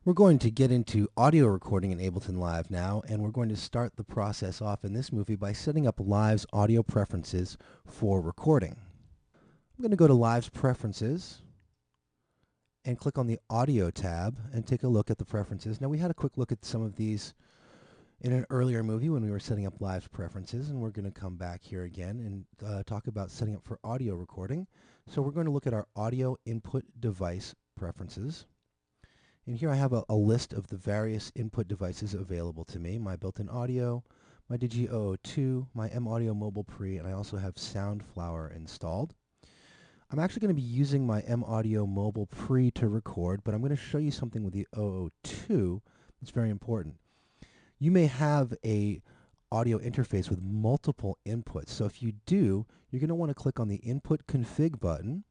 We're going to get into audio recording in Ableton Live now, and we're going to start the process off in this movie by setting up Live's audio preferences for recording. I'm going to go to Live's Preferences and click on the Audio tab and take a look at the preferences. Now, we had a quick look at some of these in an earlier movie when we were setting up Live's preferences, and we're going to come back here again and talk about setting up for audio recording. So we're going to look at our audio input device preferences. And here I have a list of the various input devices available to me: my built-in audio, my Digi 002, my M Audio Mobile Pre, and I also have Soundflower installed. I'm actually going to be using my M Audio Mobile Pre to record, but I'm going to show you something with the 002 that's very important. You may have a audio interface with multiple inputs. So if you do, you're going to want to click on the Input Config button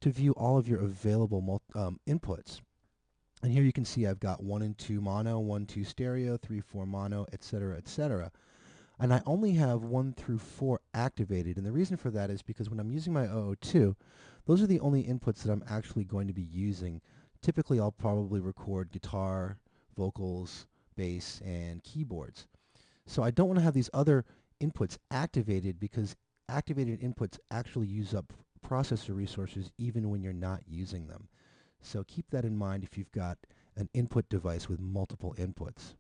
to view all of your available inputs. And here you can see I've got 1 and 2 mono, 1, 2 stereo, 3, 4 mono, etc., etc. And I only have 1 through 4 activated. And the reason for that is because when I'm using my 002, those are the only inputs that I'm actually going to be using. Typically, I'll probably record guitar, vocals, bass, and keyboards. So I don't want to have these other inputs activated because activated inputs actually use up processor resources even when you're not using them. So keep that in mind if you've got an input device with multiple inputs.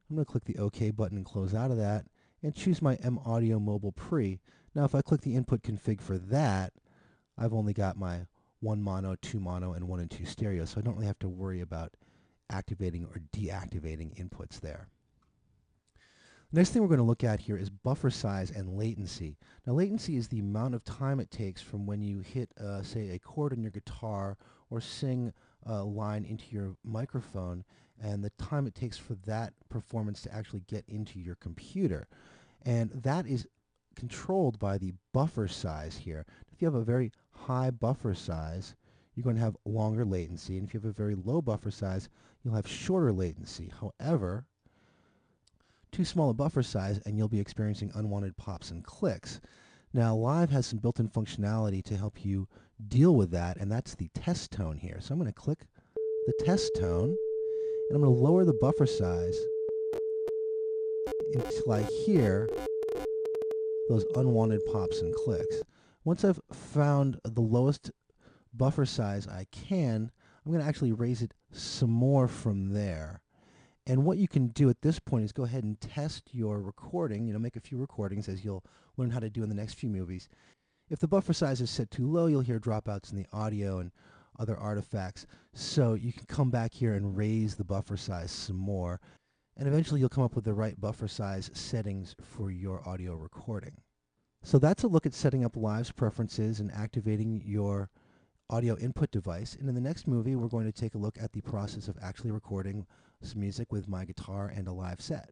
I'm going to click the OK button and close out of that and choose my M Audio Mobile Pre. Now if I click the input config for that, I've only got my 1 mono, 2 mono, and 1 and 2 stereo, so I don't really have to worry about activating or deactivating inputs there. Next thing we're going to look at here is buffer size and latency. Now latency is the amount of time it takes from when you hit, say, a chord on your guitar or sing a line into your microphone, and the time it takes for that performance to actually get into your computer. And that is controlled by the buffer size here. If you have a very high buffer size, you're going to have longer latency, and if you have a very low buffer size, you'll have shorter latency. However, too small a buffer size and you'll be experiencing unwanted pops and clicks. Now Live has some built-in functionality to help you deal with that, and that's the test tone here. So I'm going to click the test tone and I'm going to lower the buffer size until I hear those unwanted pops and clicks. Once I've found the lowest buffer size I can, I'm going to actually raise it some more from there. And what you can do at this point is go ahead and test your recording, make a few recordings as you'll learn how to do in the next few movies. If the buffer size is set too low, you'll hear dropouts in the audio and other artifacts. So you can come back here and raise the buffer size some more, and eventually you'll come up with the right buffer size settings for your audio recording. So that's a look at setting up Live's preferences and activating your audio input device. And in the next movie, we're going to take a look at the process of actually recording some music with my guitar and a live set.